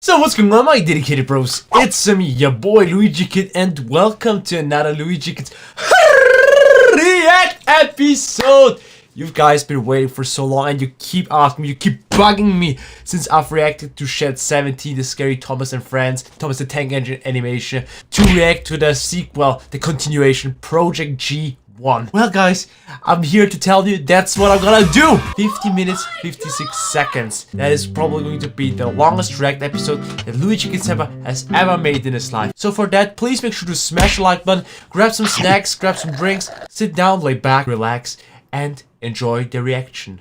So what's going on, my dedicated bros? It's me, your boy LUIGIKID, and welcome to another LUIGIKID React episode. You guys been waiting for so long, and you keep asking me, you keep bugging me since I've reacted to Shed 17, the Scary Thomas and Friends, Thomas the Tank Engine animation, to react to the sequel, the continuation, Project G-1. Well guys, I'm here to tell you that's what I'm gonna do. 50 minutes, 56 seconds. That is probably going to be the longest react episode that LUIGIKID has ever made in his life. So for that, please make sure to smash the like button, grab some snacks, grab some drinks, sit down, lay back, relax, and enjoy the reaction.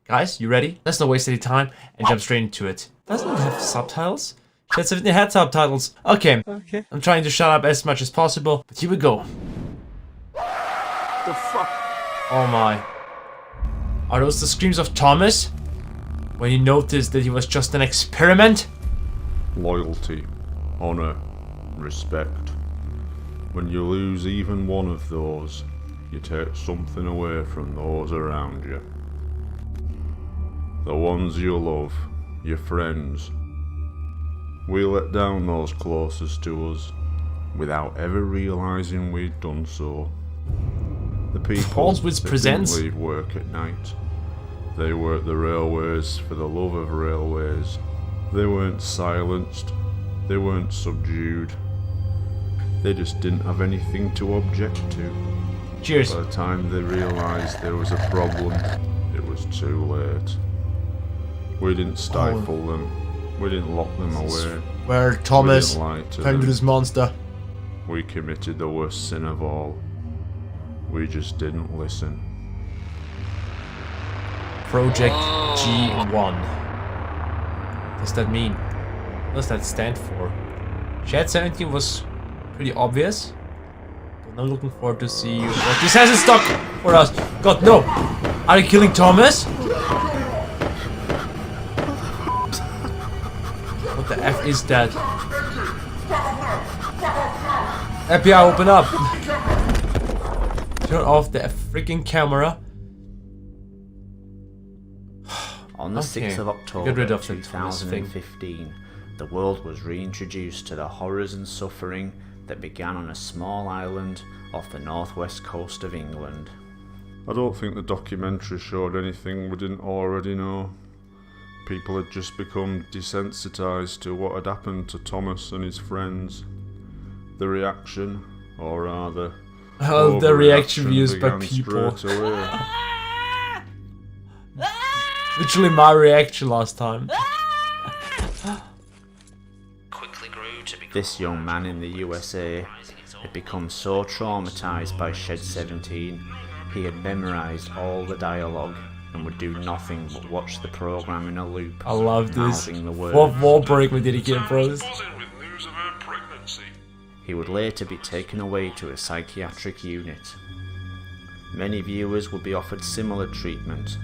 Guys, you ready? Let's not waste any time and jump straight into it. Doesn't it have subtitles? Shed 17 had subtitles. Okay. I'm trying to shut up as much as possible, but here we go. The fuck? Oh my. Are those the screams of Thomas? When he noticed that he was just an experiment? Loyalty, honor, respect. When you lose even one of those, you take something away from those around you. The ones you love, your friends. We let down those closest to us without ever realizing we'd done so. The people that didn't leave work at night. They worked the railways for the love of railways. They weren't silenced. They weren't subdued. They just didn't have anything to object to. Cheers. By the time they realised there was a problem, it was too late. We didn't stifle them. We didn't lock them away. Where Thomas turned into this monster. We committed the worst sin of all. We just didn't listen. Project G-1. What does that mean? What does that stand for? Shed 17 was pretty obvious. But I'm looking forward to see what this has in stock for us. God, no! Are you killing Thomas? What the F is that? FBI, open up! Turn off the freaking camera. On the 6th of October Get rid of 2015, the world was reintroduced to the horrors and suffering that began on a small island off the northwest coast of England. I don't think the documentary showed anything we didn't already know. People had just become desensitized to what had happened to Thomas and his friends. The reaction, or rather, the reaction views by people. Literally my reaction last time. This young man in the USA had become so traumatized by Shed 17, he had memorized all the dialogue and would do nothing but watch the program in a loop. I love this. What more break with dedicated bros. He would later be taken away to a psychiatric unit. Many viewers would be offered similar treatment,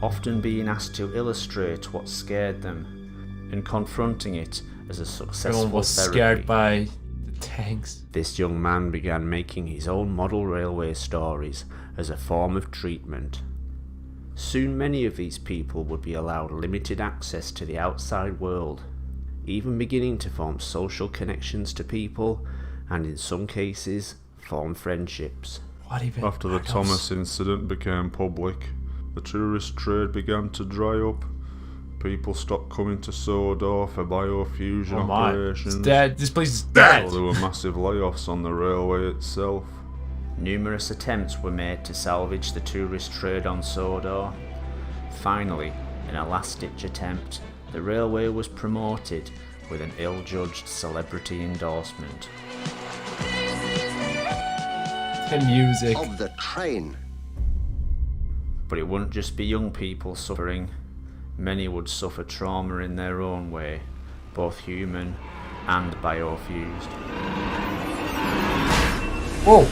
often being asked to illustrate what scared them, and confronting it as a successful Everyone was therapy. scared by the tanks. This young man began making his own model railway stories as a form of treatment. Soon many of these people would be allowed limited access to the outside world, even beginning to form social connections to people, and in some cases, form friendships. After the Thomas incident became public, the tourist trade began to dry up. People stopped coming to Sodor for biofusion operations. It's dead. This place is dead. So there were massive layoffs on the railway itself. Numerous attempts were made to salvage the tourist trade on Sodor. Finally, in a last-ditch attempt, the railway was promoted with an ill-judged celebrity endorsement. The music of the train. But it wouldn't just be young people suffering. Many would suffer trauma in their own way, both human and biofused. Whoa!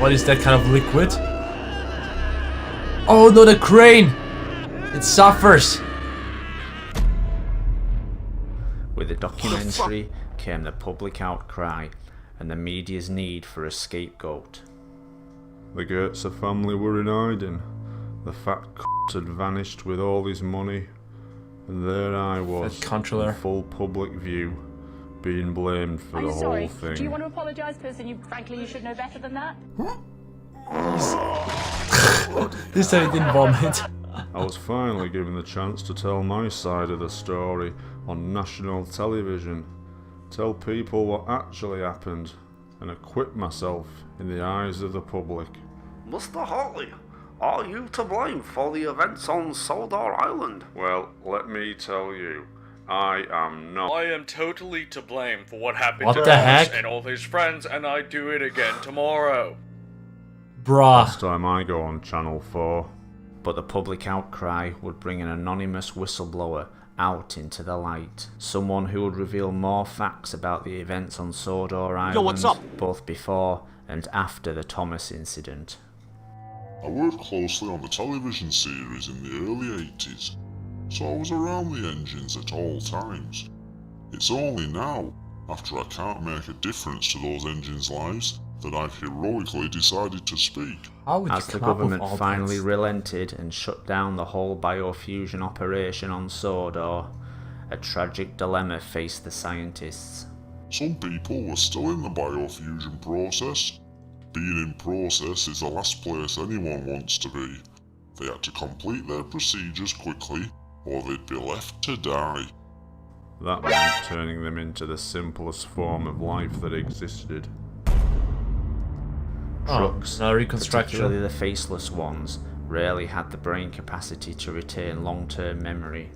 What is that kind of liquid? Oh no, the crane! It suffers! With the documentary came the public outcry and the media's need for a scapegoat. The Goetze family were in hiding. The fat c*** had vanished with all his money. And there I was, controller. in full public view, being blamed for the whole thing. Do you want to apologise, person? Frankly, you should know better than that. This time he didn't vomit. I was finally given the chance to tell my side of the story on national television, tell people what actually happened, and acquit myself in the eyes of the public. Mr. Hartley, are you to blame for the events on Sodor Island? Well, let me tell you, I am not. I am totally to blame for what happened What to the Thomas heck? and all his friends, and I do it again tomorrow. Bruh. Last time I go on Channel 4. But the public outcry would bring an anonymous whistleblower out into the light. Someone who would reveal more facts about the events on Sodor Island, what's up? both before and after the Thomas incident. I worked closely on the television series in the early 80s, so I was around the engines at all times. It's only now, after I can't make a difference to those engines' lives, that I've heroically decided to speak. How would As you the come up with government all finally this? relented and shut down the whole biofusion operation on Sodor, a tragic dilemma faced the scientists. Some people were still in the biofusion process. Being in process is the last place anyone wants to be. They had to complete their procedures quickly, or they'd be left to die. That meant turning them into the simplest form of life that existed. Trucks, no reconstruction. particularly the faceless ones, rarely had the brain capacity to retain long-term memory.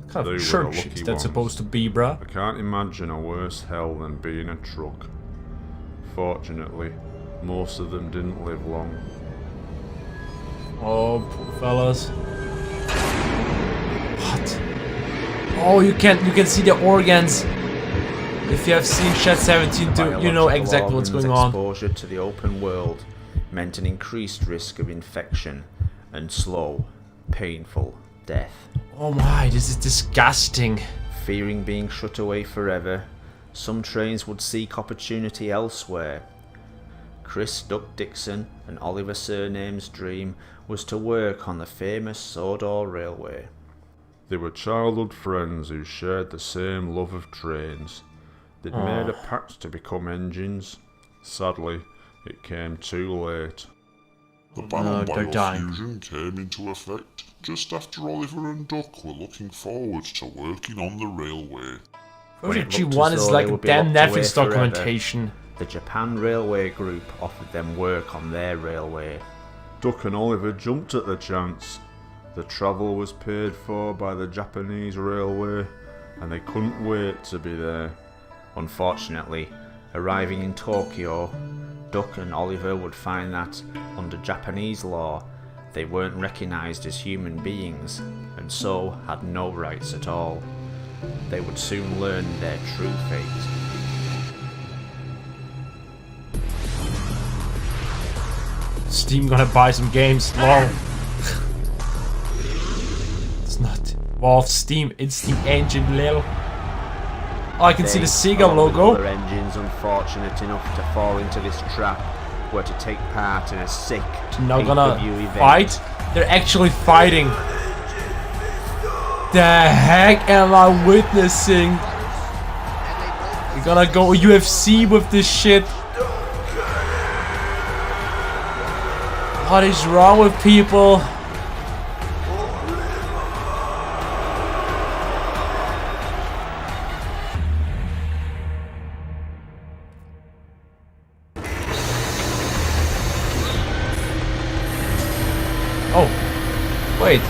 What kind They were of the church lucky is that ones. supposed to be, bruh? I can't imagine a worse hell than being a truck. Fortunately, most of them didn't live long. Oh, poor fellas. What? Oh, you can see the organs. If you have seen Shed 17, you know Biological exactly what's organs going on. Exposure to the open world meant an increased risk of infection and slow, painful death. Oh my, this is disgusting. Fearing being shut away forever, some trains would seek opportunity elsewhere. Chris Duck Dixon and Oliver Surname's dream was to work on the famous Sodor Railway. They were childhood friends who shared the same love of trains. They'd made a pact to become engines. Sadly, it came too late. The ban on they're dying. biofusion came into effect just after Oliver and Duck were looking forward to working on the railway. Project it looked G-1 as is though like they a would be damn locked away Netflix forever. documentation. The Japan Railway Group offered them work on their railway. Duck and Oliver jumped at the chance. The travel was paid for by the Japanese railway, and they couldn't wait to be there. Unfortunately, arriving in Tokyo, Duck and Oliver would find that, under Japanese law, they weren't recognised as human beings, and so had no rights at all. They would soon learn their true fate. Steam gonna buy some games. Lol. It's not Valve Steam, it's the engine lil. Oh, I can see the Sega along with logo. Other engines unfortunate enough to fall into this trap were to take part in a sick Now pay-per-view gonna event. fight? They're actually fighting. The heck am I witnessing? We're gonna go UFC with this shit. What is wrong with people? Oh, wait.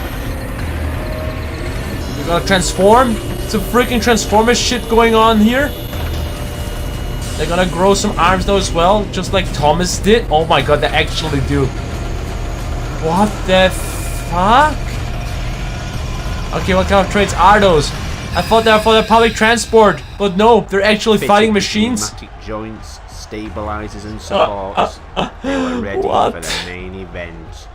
We're gonna transform? Some freaking Transformers shit going on here? They're gonna grow some arms though as well, just like Thomas did. Oh my god, they actually do. What the fuck? Okay, what kind of traits are those? I thought they were for the public transport, but no, they're actually Fitted fighting with machines. pneumatic joints, stabilizers and supports. They were ready What? for the main event.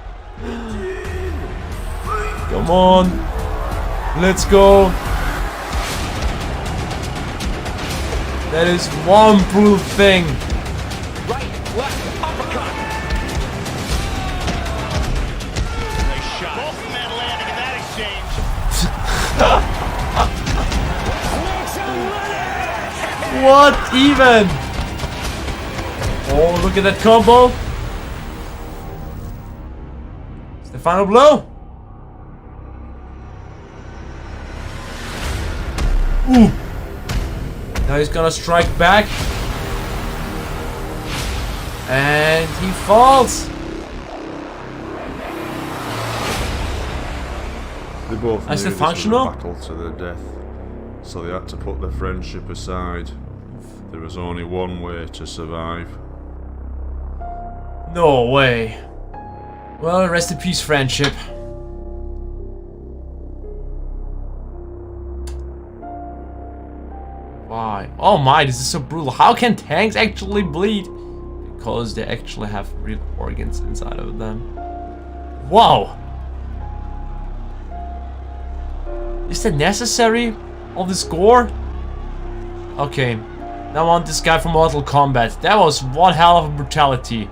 Come on. Let's go. That is one brutal thing. Right, left, uppercut. Nice shot. Both men landing in that exchange. What even? Oh, look at that combo. It's the final blow. Ooh. Now he's gonna strike back. And he falls. They both That's knew the this was functional? a battle to the death, so they had to put their friendship aside. There was only one way to survive. No way. Well, rest in peace, friendship. Why? Oh my, this is so brutal. How can tanks actually bleed? Because they actually have real organs inside of them. Wow! Is that necessary? All this gore? Okay. Now on this guy from Mortal Kombat. That was one hell of a brutality.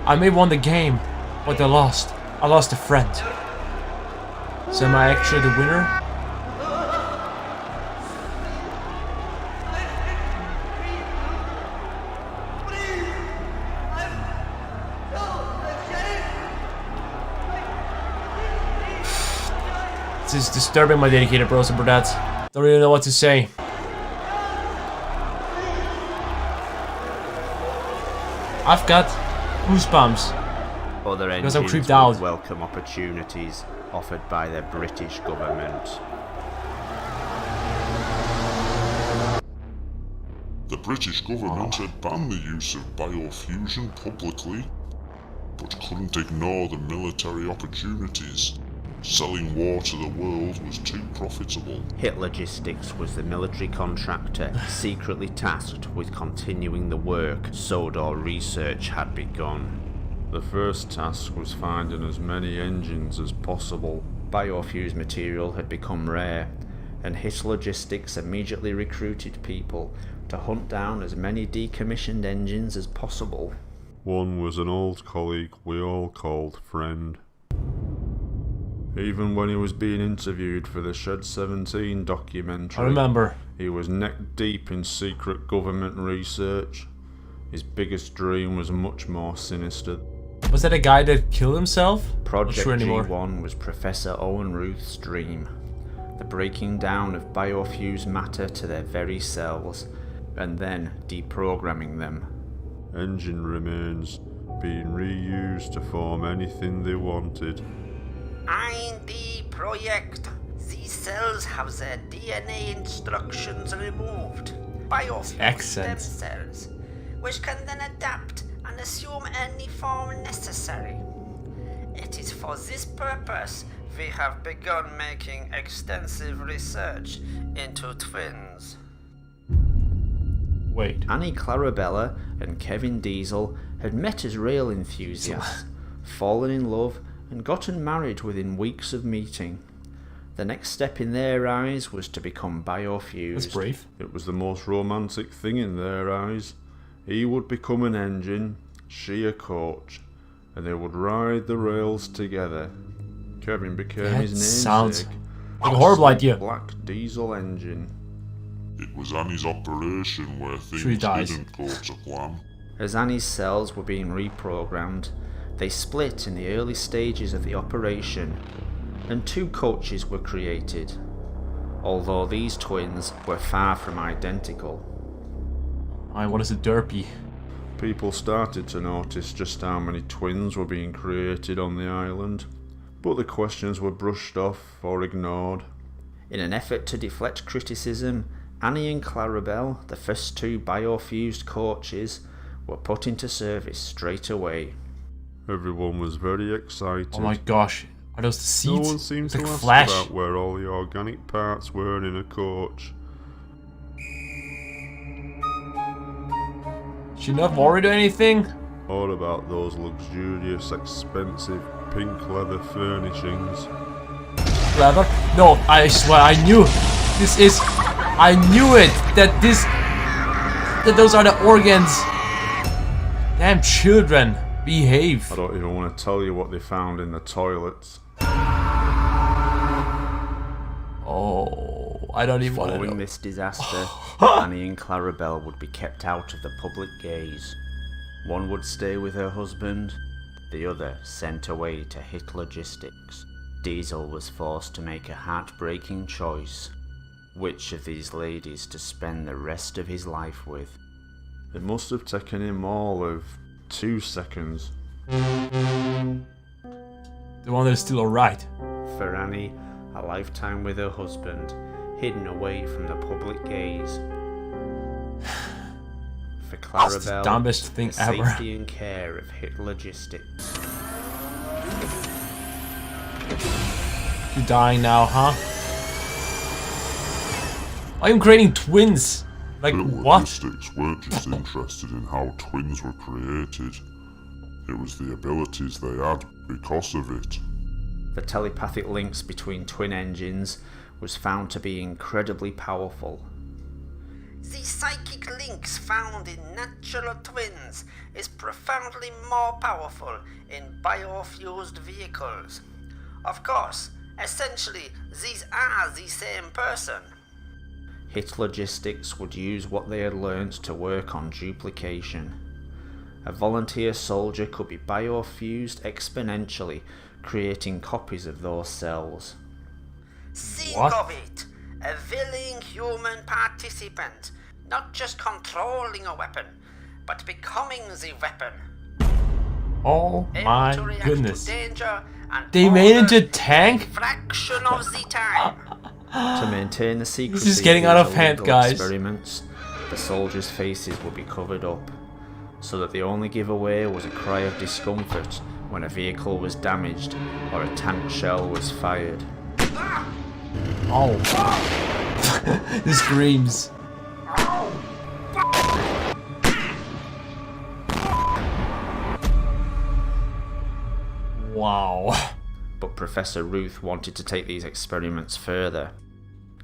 I may have won the game, but I lost. I lost a friend. So am I actually the winner? This is disturbing, my dedicated bros and brodettes. Don't really know what to say. I've got goosebumps. Other Because I'm engines creeped would out. welcome opportunities offered by the British government. The British government had banned the use of biofusion publicly, but couldn't ignore the military opportunities. Selling war to the world was too profitable. Hit Logistics was the military contractor secretly tasked with continuing the work Sodor research had begun. The first task was finding as many engines as possible. Biofused material had become rare, and Hit Logistics immediately recruited people to hunt down as many decommissioned engines as possible. One was an old colleague we all called friend. Even when he was being interviewed for the Shed 17 documentary, I remember. he was neck deep in secret government research. His biggest dream was much more sinister. Was that a guy that killed himself? Project Not sure anymore. G-1 was Professor Owen Ruth's dream. The breaking down of biofused matter to their very cells, and then deprogramming them. Engine remains being reused to form anything they wanted. Ein die Projekt. These cells have their DNA instructions removed. Biofused stem Accents. cells, which can then adapt and assume any form necessary. It is for this purpose we have begun making extensive research into twins. Wait. Annie Clarabella and Kevin Diesel had met as rail enthusiasts, fallen in love, and gotten married within weeks of meeting. The next step in their eyes was to become biofused. That's brave. It was the most romantic thing in their eyes. He would become an engine, she a coach, and they would ride the rails together. Kevin became That his sounds namesake. like a horrible idea. Black diesel engine. It was Annie's operation where Sure he things dies. didn't go to plan. As Annie's cells were being reprogrammed, they split in the early stages of the operation, and two coaches were created, although these twins were far from identical. I want is a derpy. People started to notice just how many twins were being created on the island, but the questions were brushed off or ignored. In an effort to deflect criticism, Annie and Clarabelle, the first two biofused coaches, were put into service straight away. Everyone was very excited. Oh my gosh. Are those the seats? No one seemed It's to like ask Flash. about where all the organic parts were in a coach. Should not worried or anything? Or about those luxurious, expensive pink leather furnishings. Leather? No, I swear, I knew this is. I knew it! That those are the organs! Damn children! Behave! I don't even want to tell you what they found in the toilets. Oh. I don't even want to Following know. this disaster, Annie and Clarabelle would be kept out of the public gaze. One would stay with her husband, the other sent away to hit logistics. Diesel was forced to make a heartbreaking choice: which of these ladies to spend the rest of his life with. It must have taken him all of 2 seconds. The one that's still alright. For Annie, a lifetime with her husband, hidden away from the public gaze. For Clarabelle, That's the dumbest thing the ever. safety and care of hit logistics. You're dying now, huh? I'm creating twins. Like Hit what? Logistics weren't just interested in how twins were created. It was the abilities they had because of it. The telepathic links between twin engines was found to be incredibly powerful. The psychic links found in natural twins is profoundly more powerful in biofused vehicles. Of course, essentially, these are the same person. Hit Logistics would use what they had learnt to work on duplication. A volunteer soldier could be biofused exponentially, creating copies of those cells. Think What? of it! A willing human participant, not just controlling a weapon, but becoming the weapon. Oh Able my to react goodness. to danger and They made order into a tank? in a fraction of the time. To maintain the secrecy This is getting of out these of hand, illegal guys. experiments, the soldiers' faces would be covered up, so that the only giveaway was a cry of discomfort when a vehicle was damaged or a tank shell was fired. Oh. The screams. Wow. But Professor Ruth wanted to take these experiments further,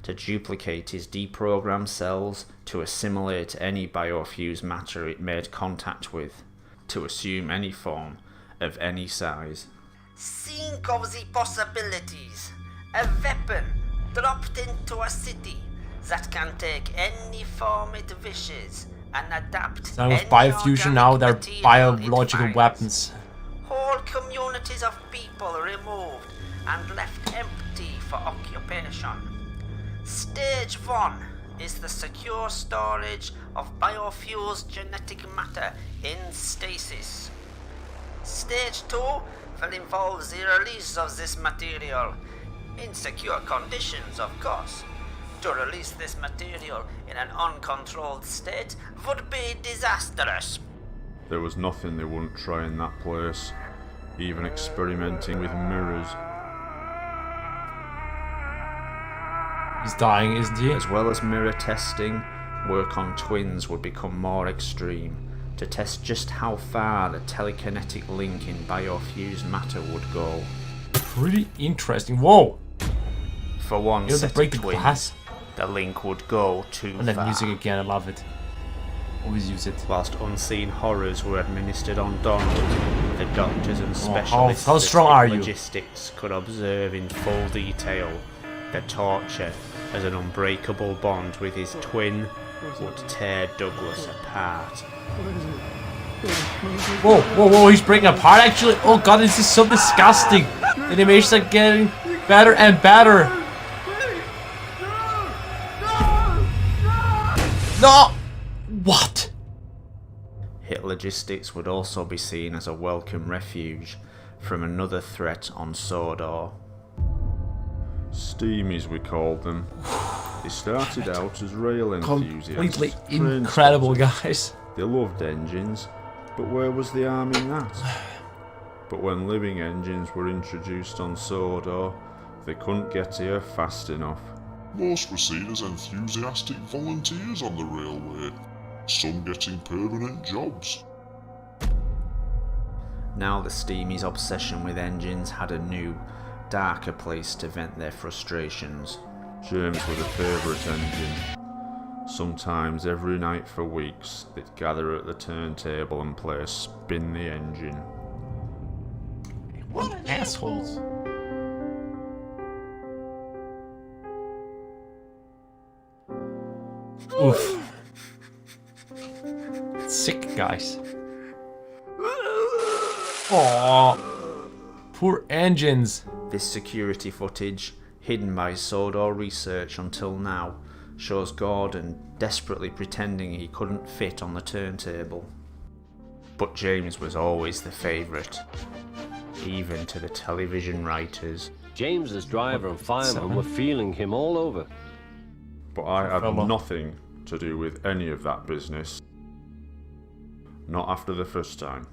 to duplicate his deprogrammed cells, to assimilate any biofused matter it made contact with, to assume any form of any size. Think of the possibilities. A weapon dropped into a city that can take any form it wishes and adapt. So with any biofusion now, organic they're material it biological finds. weapons. Whole communities of people removed and left empty for occupation. Stage 1 is the secure storage of biofused genetic matter in stasis. Stage 2 will involve the release of this material, in secure conditions of course. To release this material in an uncontrolled state would be disastrous. There was nothing they wouldn't try in that place, even experimenting with mirrors. He's dying, isn't he? As well as mirror testing, work on twins would become more extreme, to test just how far the telekinetic link in biofused matter would go. Pretty interesting. Whoa! For one You have to set break of the twins, glass. the link would go too And then far. music again, I love it. Always use it. Whilst unseen horrors were administered on Donald, the doctors and specialists how at strong are you? logistics could observe in full detail the torture as an unbreakable bond with his twin would tear Douglas apart. Whoa, whoa, whoa, he's breaking apart actually. Oh god, this is so disgusting. The animations are getting better and better. No! What? Hit Logistics would also be seen as a welcome refuge from another threat on Sodor. Steamies, we called them. They started out as rail enthusiasts. Completely train incredible, spotters. guys. They loved engines, but where was the harm in that? But when living engines were introduced on Sodor, they couldn't get here fast enough. Most were seen as enthusiastic volunteers on the railway, some getting permanent jobs. Now the Steamies' obsession with engines had a new, darker place to vent their frustrations. James was a favourite engine. Sometimes every night for weeks, they'd gather at the turntable and play Spin the Engine. What assholes. Oof. Sick, guys. Aww. Poor engines. This security footage, hidden by Sodor Research until now, shows Gordon desperately pretending he couldn't fit on the turntable. But James was always the favourite, even to the television writers. James's driver and fireman were feeling him all over. But I had nothing to do with any of that business. Not after the first time.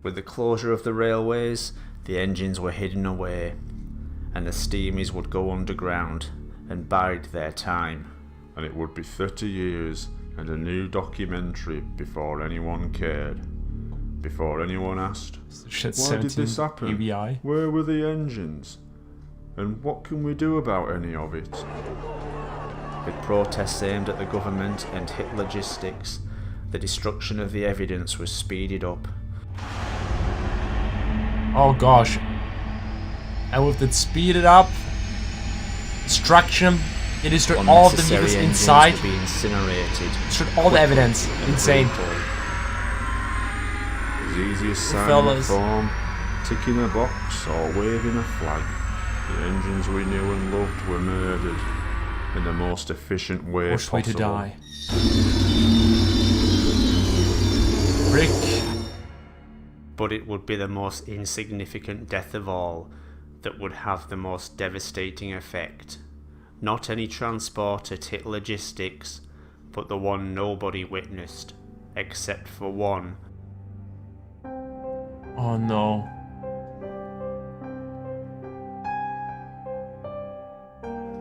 With the closure of the railways, the engines were hidden away, and the steamies would go underground and bide their time. And it would be 30 years and a new documentary before anyone cared. Before anyone asked, why did this happen? ABI. Where were the engines? And what can we do about any of it? With protests aimed at the government and hit logistics, the destruction of the evidence was speeded up. Oh gosh. And with it speeded up, destruction, it destroyed all of the vehicles inside. To be incinerated. Destroyed all the evidence. Insane. As easy as signing a form, ticking a box, or waving a flag. The engines we knew and loved were murdered in the most efficient way Worst possible. way to die. Rick. But it would be the most insignificant death of all that would have the most devastating effect. Not any transport that hit logistics, but the one nobody witnessed, except for one. Oh no.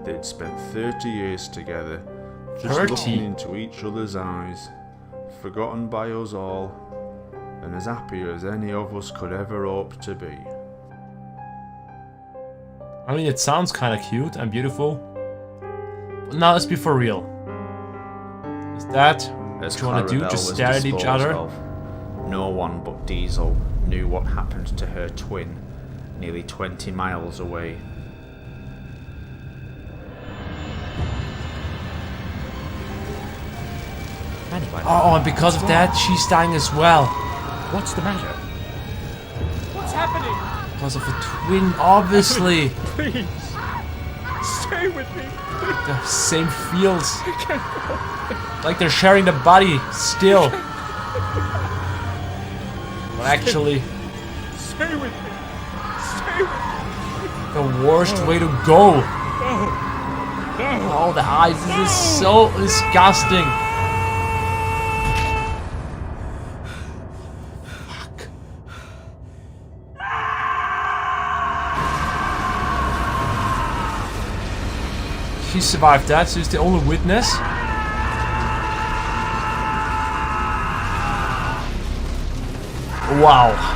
They'd spent 30 years together, just 30? looking into each other's eyes, forgotten by us all, and as happy as any of us could ever hope to be. I mean, it sounds kind of cute and beautiful. But now let's be for real. Is that what you want to do? Just stare at each other? No one but Diesel knew what happened to her twin, nearly 20 miles away. Oh, and because of that, she's dying as well. What's the matter? What's happening? Because of a twin, obviously. Please, stay with me. The same feels. Like they're sharing the body still. But actually, Stay with me. Stay with me. the worst way to go. Oh, the eyes. This is so disgusting. Fuck. She survived that, so she's the only witness. Wow.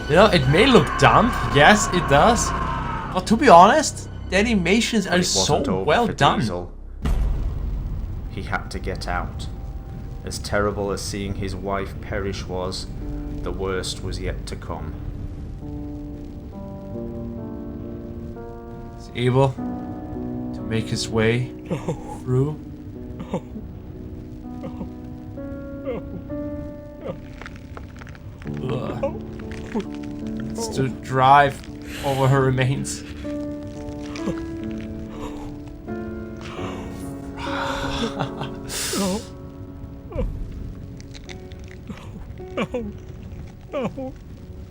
You know, it may look dumb. Yes, it does. But to be honest, the animations are so well done. Diesel. He had to get out. As terrible as seeing his wife perish was, the worst was yet to come. He's able to make his way through. It's to drive over her remains.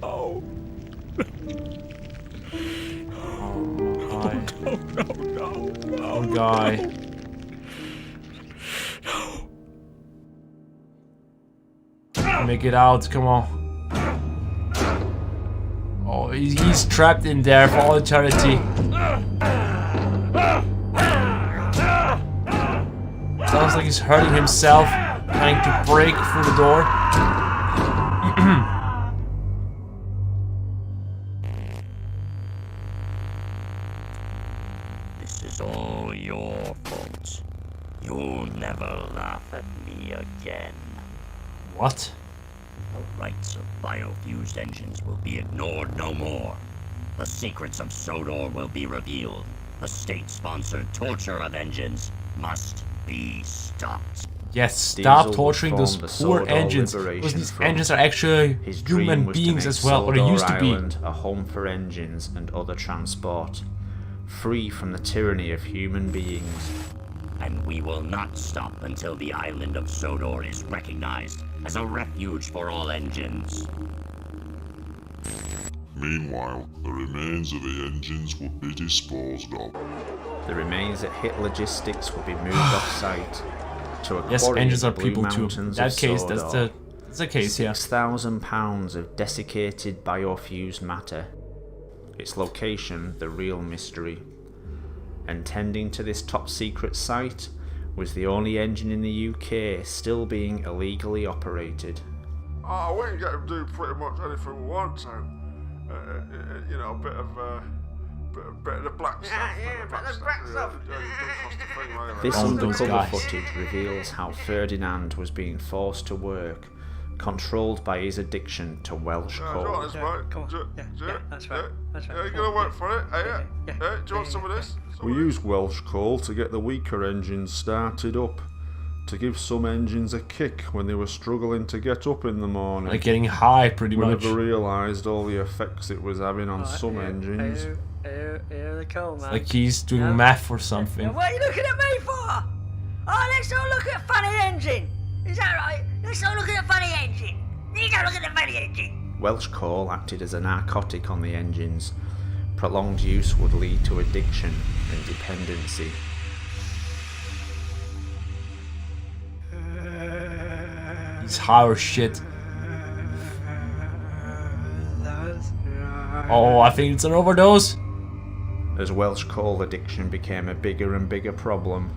Oh, guy. Make it out, come on. Oh, he's trapped in there for all eternity. Sounds like he's hurting himself, trying to break through the door. This is all your fault. You'll never laugh at me again. What? The rights of biofused engines will be ignored no more. The secrets of Sodor will be revealed. The state-sponsored torture of engines must be stopped. Yes, stop Diesel torturing would those form the poor Sodor engines. Liberation Because these Front. engines are actually His dream human was to beings make as well, or they Sodor used to be. Island a home for engines and other transport, free from the tyranny of human beings. And we will not stop until the island of Sodor is recognized as a refuge for all engines. Meanwhile, the remains of the engines would be disposed of. The remains at HIT Logistics would be moved off-site to a Yes, quarry engines in are the Blue people too. In Mountains that of case, Sodor. that's the case, yeah. 6,000 pounds of desiccated biofused matter. Its location, the real mystery. And tending to this top-secret site was the only engine in the UK still being illegally operated. Oh, we can get him to do pretty much anything we want to. You know, a bit of the black stuff. This All those undercover guys. footage reveals how Ferdinand was being forced to work, controlled by his addiction to Welsh coal. That's right. Yeah, you're gonna work for it, yeah. Do you want some of this? We use Welsh coal to get the weaker engines started up, to give some engines a kick when they were struggling to get up in the morning. Like getting high, pretty We much. never realised all the effects it was having on some engines. Here they come, man. Like he's doing math or something. Now, what are you looking at me for? Oh, let's all look at funny engine. Is that right? Let's all look at the funny engine. You go look at the funny engine. Welsh coal acted as a narcotic on the engines. Prolonged use would lead to addiction and dependency. He's high or shit. Oh, I think it's an overdose. As Welsh coal addiction became a bigger and bigger problem,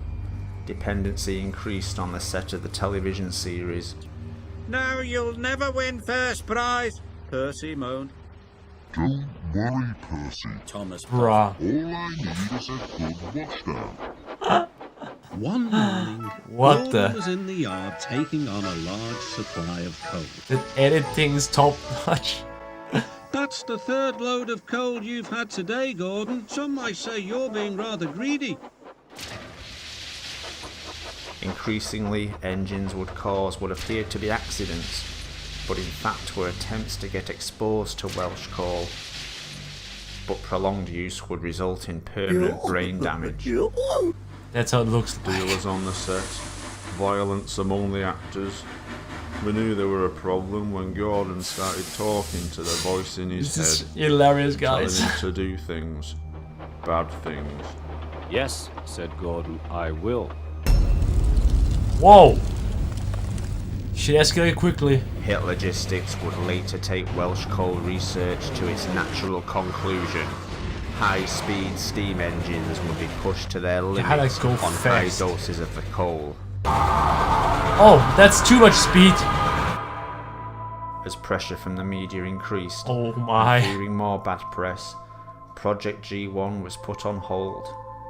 dependency increased on the set of the television series. No, you'll never win first prize, Percy moaned. Don't worry, Percy. Thomas. Bruh. All I need is a good washdown. One morning, What Gordon the? was in the yard taking on a large supply of coal. The editing's top notch. That's the third load of coal you've had today, Gordon. Some might say you're being rather greedy. Increasingly, engines would cause what appeared to be accidents, but in fact were attempts to get exposed to Welsh coal. But prolonged use would result in permanent brain damage. That's how it looks. Dealers on the set, violence among the actors. We knew there were a problem when Gordon started talking to the voice in his This is head, hilarious, telling guys. him to do things, bad things. Yes, said Gordon, I will. Whoa! Shit escalated quickly. HIT Logistics would later take Welsh coal research to its natural conclusion. High-speed steam engines would be pushed to their Gotta limits go on high fast. doses of the coal. Oh, that's too much speed. As pressure from the media increased, Oh my. fearing more bad press, Project G-1 was put on hold,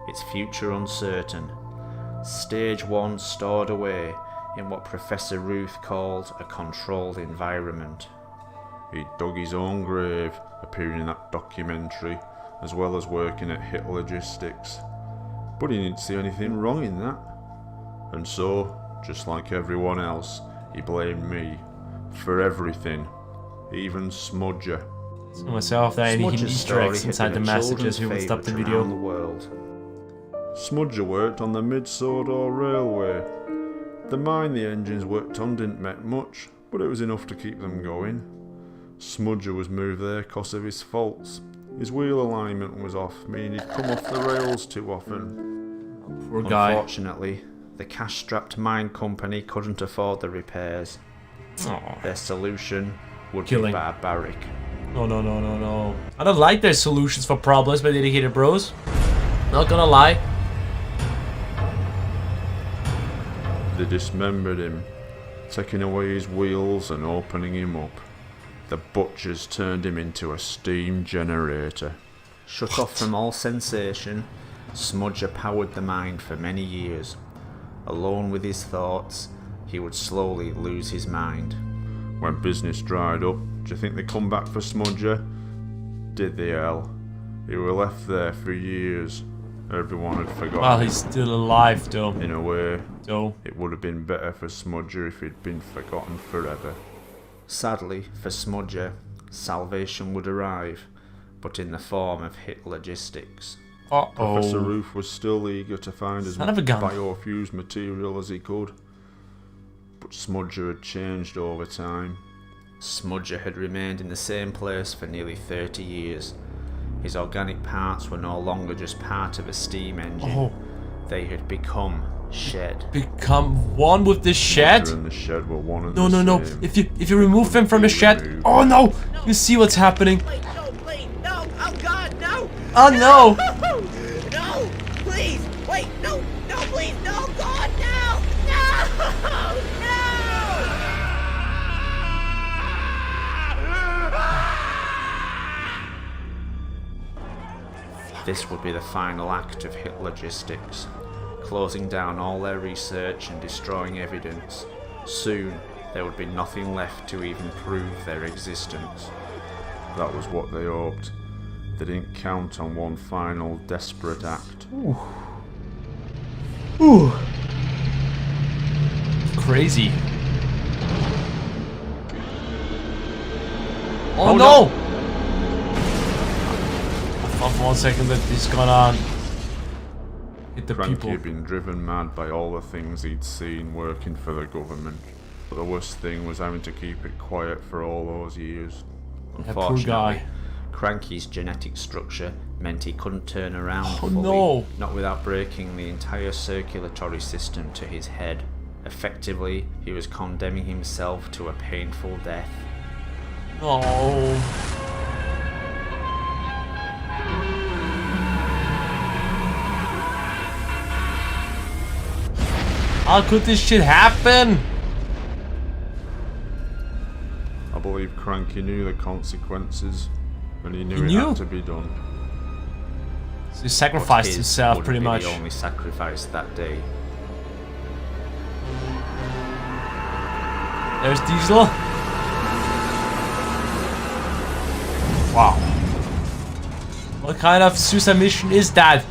its future uncertain. Stage 1 stored away in what Professor Ruth called a controlled environment. He dug his own grave, appearing in that documentary, as well as working at HIT Logistics. But he didn't see anything wrong in that. And so, just like everyone else, he blamed me for everything, even Smudger. So myself, there any hidden Smudger's Easter story eggs had inside the been a messages. children's We will stop the favourite video. around the world. Smudger worked on the Mid-Sodor Railway. The mine the engines worked on didn't make much, but it was enough to keep them going. Smudger was moved there because of his faults. His wheel alignment was off, meaning he'd come off the rails too often. Poor guy. Unfortunately, the cash-strapped mine company couldn't afford the repairs. Aw. Their solution would Killing. be barbaric. No, no, no, no, no. I don't like their solutions for problems by dedicated bros. Not gonna lie. They dismembered him, taking away his wheels and opening him up. The butchers turned him into a steam generator. Shut off from all sensation, Smudger powered the mind for many years. Alone with his thoughts, he would slowly lose his mind. When business dried up, do you think they come back for Smudger? Did they, hell? He were left there for years, Everyone had forgotten. Well, he's still alive, though. In a way, So it would have been better for Smudger if he'd been forgotten forever. Sadly for Smudger, salvation would arrive, but in the form of hit logistics. Professor Roof was still eager to find as much biofused material as he could, but Smudger had changed over time. Smudger had remained in the same place for nearly 30 years. His organic parts were no longer just part of a steam engine. They had become shed. Become one with the shed? Smudger and the shed were one and No, the no, no. same. If you remove him from the shed, oh no! You see what's happening? No, please, no! Oh God, no! Oh no! No! Please! Wait! No! No! Please! No! God! No! No! This would be the final act of hit logistics, closing down all their research and destroying evidence. Soon, there would be nothing left to even prove their existence. That was what they hoped. They didn't count on one final desperate act. Ooh. Ooh. Crazy. Oh no! I thought for 1 second that he's gonna hit the Frankie people. had been driven mad by all the things he'd seen working for the government. But the worst thing was having to keep it quiet for all those years. Unfortunately, poor guy. Cranky's genetic structure meant he couldn't turn around fully, no. not without breaking the entire circulatory system to his head. Effectively, he was condemning himself to a painful death. Oh. How could this shit happen? I believe Cranky knew the consequences, and he knew He it had to be done. So he sacrificed His himself wouldn't pretty be much. the only sacrifice that day. There's Diesel. Wow. What kind of suicide mission is that?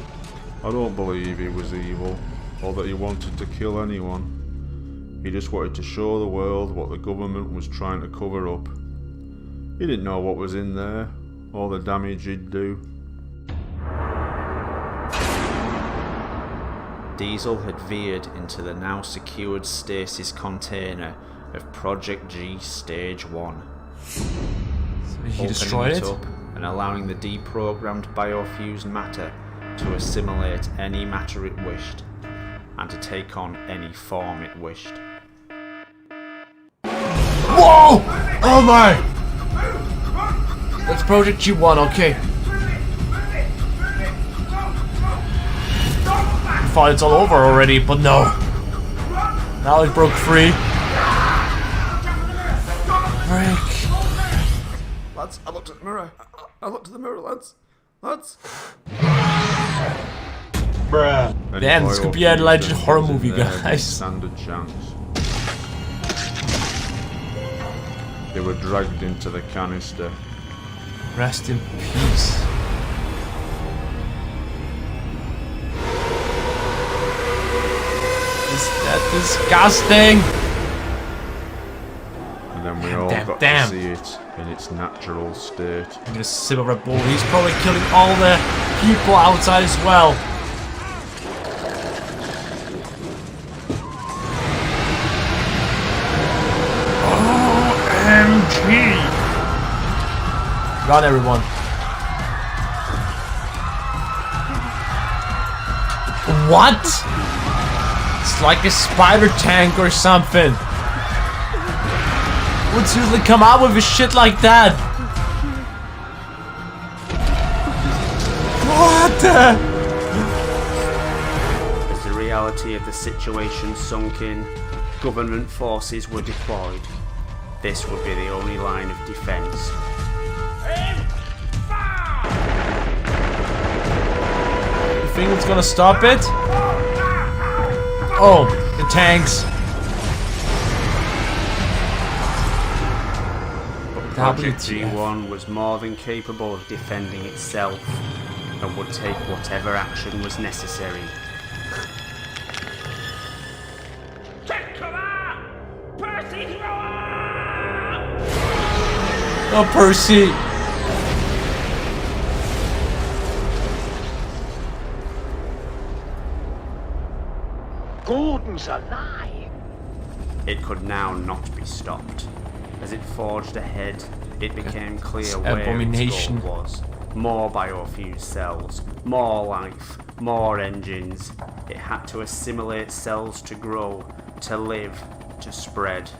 I don't believe he was evil, or that he wanted to kill anyone. He just wanted to show the world what the government was trying to cover up. He didn't know what was in there, or the damage he'd do. Diesel had veered into the now secured stasis container of Project G Stage 1. So he destroyed it? Up and allowing the deprogrammed biofused matter to assimilate any matter it wished, and to take on any form it wished. Whoa! Oh my! That's Project G-1, okay. I thought it's all over already, but no. Now it broke free. Break. Lads, I looked at the mirror. I looked at the mirror, lads. Lads. Bruh. Damn, this could be a legend horror movie, guys. Standard chance. They were dragged into the canister. Rest in peace. Is that disgusting? And then we all got to see it in its natural state. I'm gonna sip a Red Bull. He's probably killing all the people outside as well. OMG! Run, everyone. What? It's like a spider tank or something. Would usually come out with a shit like that? What the? As the reality of the situation sunk in, government forces were deployed. This would be the only line of defense. You think it's gonna stop it? Oh, the tanks. Project G-1 was more than capable of defending itself. and would take whatever action was necessary. Oh, Percy! Gordon's alive! It could now not be stopped. As it forged ahead, it became clear where its goal was. More biofused cells, more life, more engines. It had to assimilate cells to grow, to live, to spread.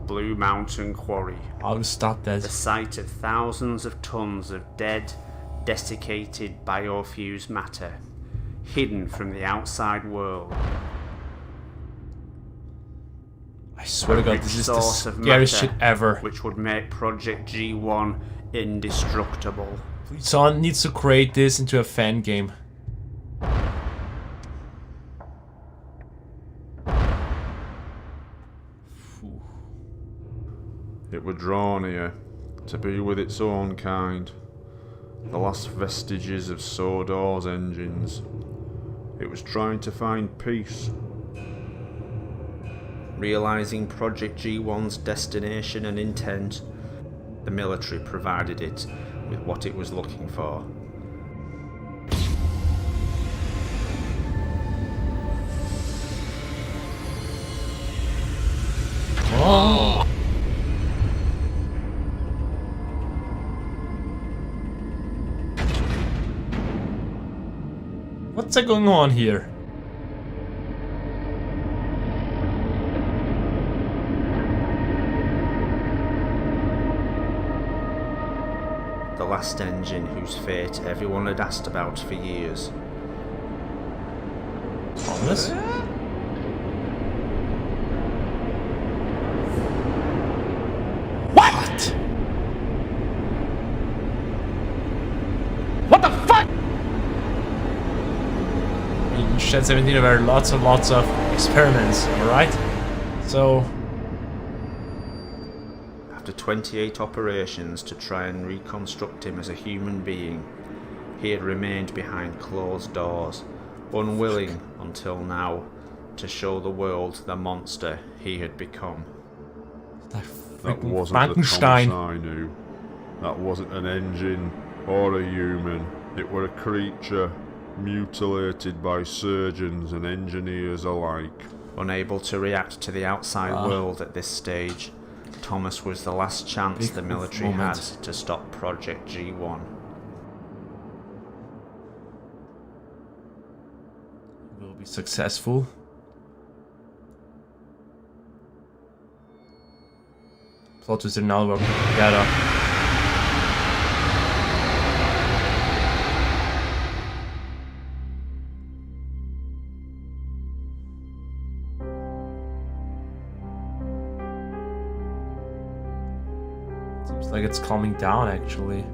Blue Mountain Quarry. I'll stop that. The site of thousands of tons of dead, desiccated biofused matter, hidden from the outside world. I swear to God, this is the scariest shit ever. Which would make Project G-1 indestructible. Someone needs to create this into a fan game. It were drawn here to be with its own kind, the last vestiges of Sodor's engines. It was trying to find peace. Realizing Project G1's destination and intent, the military provided it with what it was looking for. Oh. What's going on here? The last engine whose fate everyone had asked about for years. Thomas? What? What the fuck? In Shed 17 there were lots and lots of experiments, alright? So... After 28 operations to try and reconstruct him as a human being, he had remained behind closed doors, unwilling, until now, to show the world the monster he had become. That wasn't the Thomas I knew. That wasn't an engine or a human. It were a creature mutilated by surgeons and engineers alike. Unable to react to the outside world at this stage, Thomas was the last chance the military had to stop Project G1. Will be successful. Plot twist are now working together. Seems like it's calming down actually.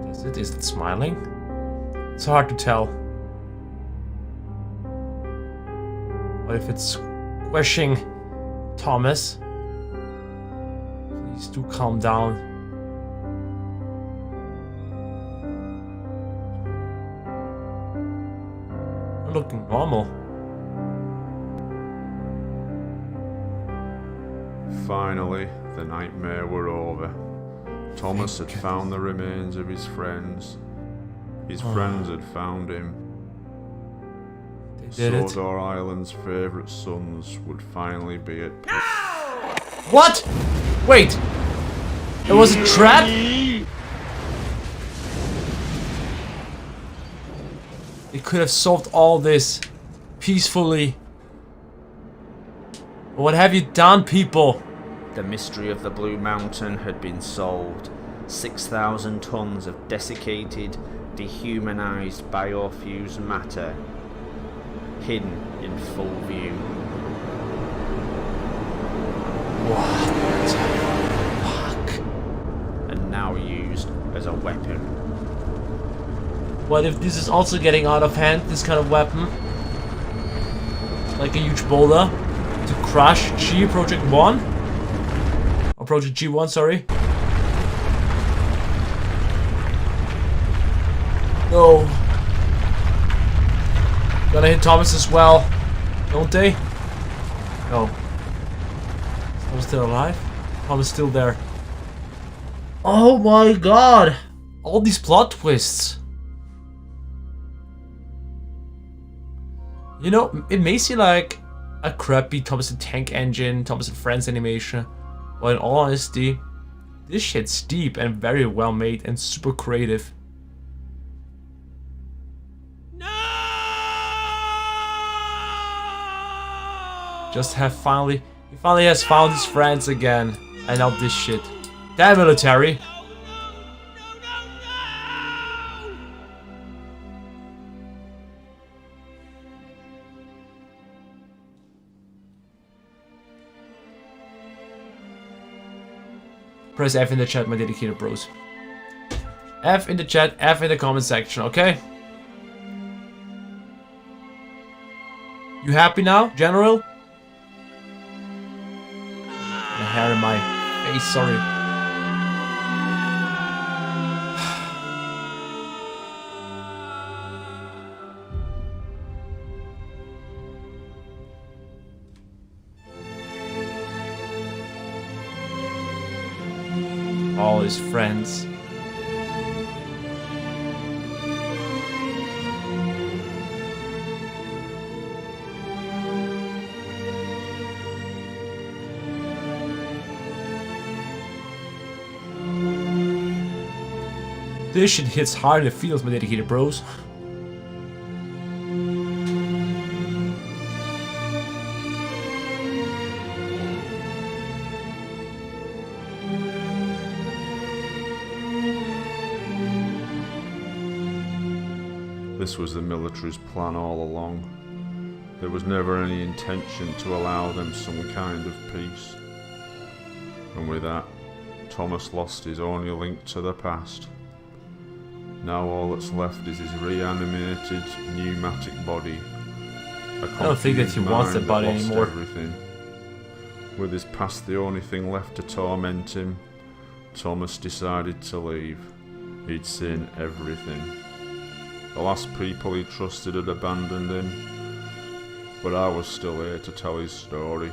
Is it? Is it smiling? It's hard to tell. What if it's squishing Thomas? Please do calm down. You're looking normal. Finally, the nightmare were over. Thomas had found the remains of his friends. His friends had found him. They did it. Sodor Island's favourite sons would finally be at peace. What? Wait! It was a trap? It could have solved all this peacefully. What have you done, people? The mystery of the Blue Mountain had been solved. 6,000 tons of desiccated, dehumanized biofused matter, hidden in full view. What the fuck? And now used as a weapon. What if this is also getting out of hand, this kind of weapon? Like a huge boulder to crush Project 1? Or Project G1, sorry. No. Gotta hit Thomas as well. Don't they? No. Is Thomas still alive? Thomas still there. Oh my god! All these plot twists. You know, it may seem like a crappy Thomas the Tank Engine, Thomas and Friends animation, but in all honesty, this shit's deep and very well made and super creative. Just he finally has found his friends again, and now this shit. Damn military! Press F in the chat, my dedicated bros. F in the chat, F in the comment section, okay? You happy now, General? The hair in my face, sorry. All his friends. This shit hits hard in the feels, my dedicated bros. This was the military's plan all along. There was never any intention to allow them some kind of peace. And with that, Thomas lost his only link to the past. Now all that's left is his reanimated pneumatic body. I don't think that he wants the body anymore. Everything. With his past the only thing left to torment him, Thomas decided to leave. He'd seen everything. The last people he trusted had abandoned him, but I was still here to tell his story.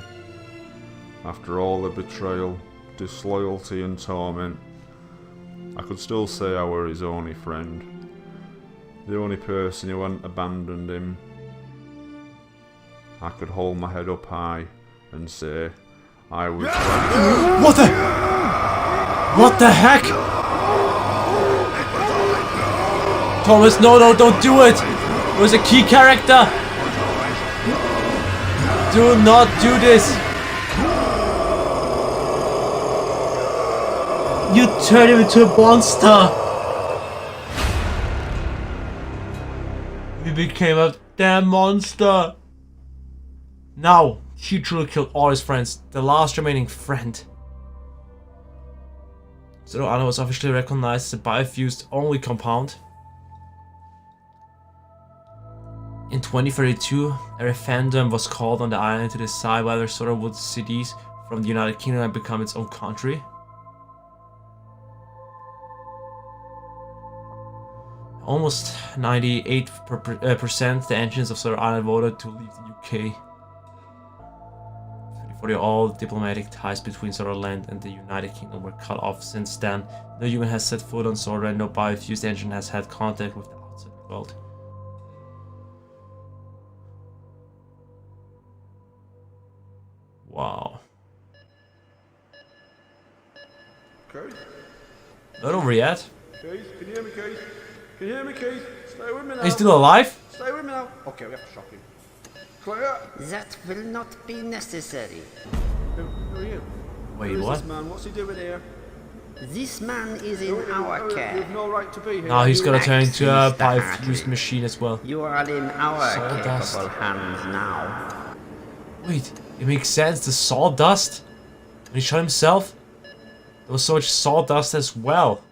After all the betrayal, disloyalty and torment, I could still say I were his only friend. The only person who hadn't abandoned him. I could hold my head up high and say I was What the? What the heck? Thomas, no, don't do it! It was a key character! Do not do this! You turned him into a monster! He became a damn monster! Now, he truly killed all his friends, the last remaining friend. Zero Honor was officially recognized as a biofused only compound. In 2032, a referendum was called on the island to decide whether Sodor would secede from the United Kingdom and become its own country. Almost 98% the engines of Sodor Island voted to leave the UK. For all diplomatic ties between Sodorland and the United Kingdom were cut off since then. No human has set foot on Sodor and no biofused engine has had contact with the outside world. Wow. Keith? Not over yet. Keith, can you hear me, Keith? Can you hear me, Keith? Stay with me now. He's still alive? Stay with me now. Okay, we have to shock him. Clear. That will not be necessary. Who are you? Wait, Who is what? This man? What's he doing here? This man is in our care. You've no right to be here. Now he's gonna turn into a Mr. biofused Hartley. machine as well. You are in our Sawdust. capable hands now. Wait, it makes sense. The sawdust? When he shot himself? There was so much sawdust as well.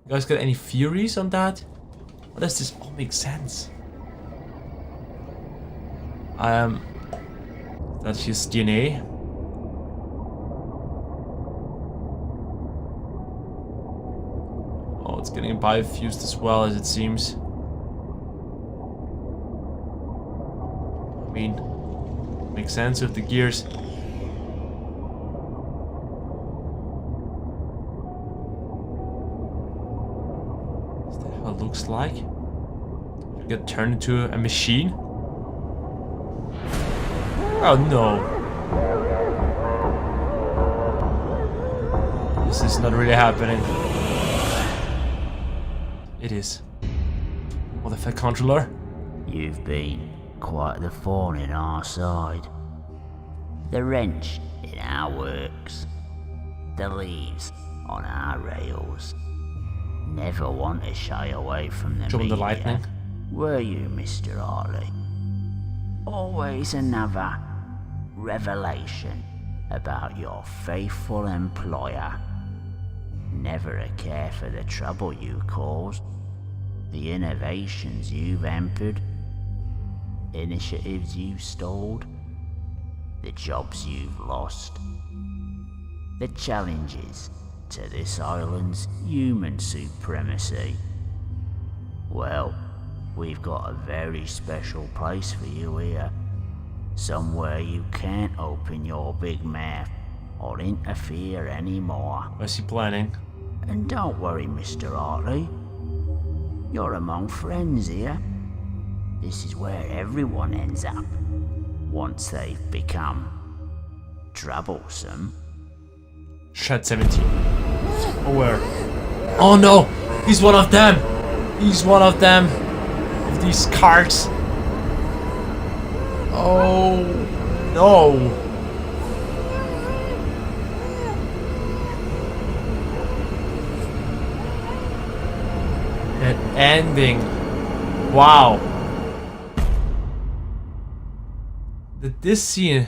You guys got any theories on that? How does this all make sense? That's his DNA. Oh, it's getting biofused as well, as it seems. I mean, makes sense with the gears. Is that how it looks like? Get turned into a machine? Oh no. This is not really happening. It is. What the fuck, controller? You've been quite the thorn in our side. The wrench in our works. The leaves on our rails. Never want to shy away from the media. The lightning. Were you, Mr. Harley? Always another revelation about your faithful employer. Never a care for the trouble you caused, the innovations you've hampered, initiatives you stalled, the jobs you've lost, the challenges to this island's human supremacy. Well, we've got a very special place for you here. Somewhere you can't open your big mouth or interfere anymore. What's he planning? And don't worry, Mr. Hartley. You're among friends here. This is where everyone ends up once they've become troublesome. Shed 17. Oh, where? Oh no! He's one of them! He's one of them! Of these carts! Oh no! That ending. Wow. That this scene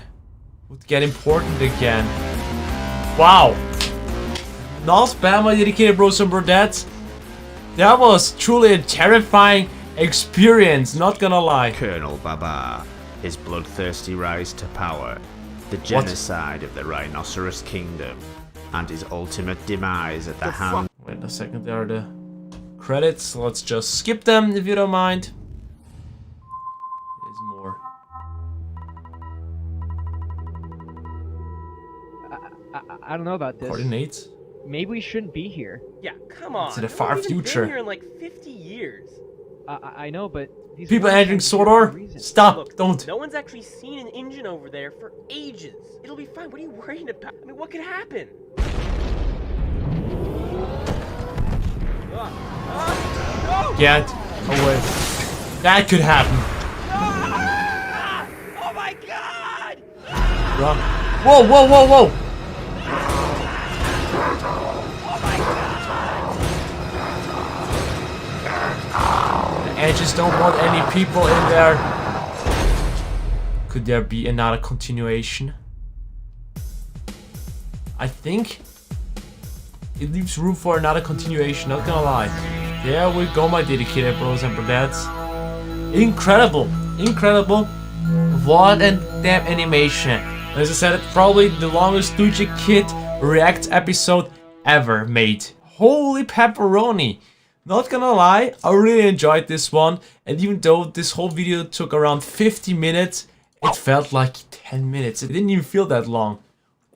would get important again. Wow. Not bad, my dedicated bros and brodettes. That was truly a terrifying experience, not gonna lie. Colonel Babar, his bloodthirsty rise to power, the genocide of the Rhinoceros Kingdom, and his ultimate demise at the hand. Wait a second, there are the credits. Let's just skip them if you don't mind. There's more. I don't know about this. Coordinates? Maybe we shouldn't be here. Yeah, come on. It's in the far future. Been here in like 50 years. I know, but these people entering Sodor? Stop! Look, don't! No one's actually seen an engine over there for ages. It'll be fine. What are you worried about? I mean, what could happen? Get away. That could happen. Oh my god! Run. Whoa, whoa, whoa, whoa! I just don't want any people in there. Could there be another continuation? I think it leaves room for another continuation, not gonna lie. There we go, my dedicated bros and brodettes. Incredible, incredible. What a damn animation. As I said, it's probably the longest LUIGIKID Reacts episode ever made. Holy pepperoni. Not gonna lie, I really enjoyed this one, and even though this whole video took around 50 minutes, it felt like 10 minutes. It didn't even feel that long.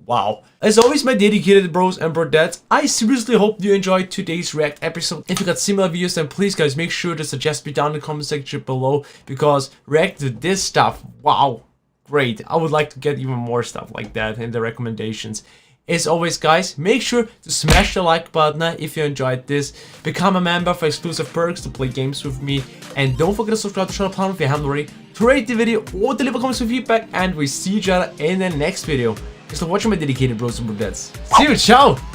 Wow. As always, my dedicated bros and brodettes, I seriously hope you enjoyed today's React episode. If you got similar videos, then please guys make sure to suggest me down in the comment section below, because react to this stuff, wow, great. I would like to get even more stuff like that in the recommendations. As always guys, make sure to smash the like button if you enjoyed this, become a member for exclusive perks to play games with me, and don't forget to subscribe to the channel if you haven't already, to rate the video or to leave a comment with feedback, and we see each other in the next video. Thanks for watching, my dedicated bros and brodettes. See you, ciao!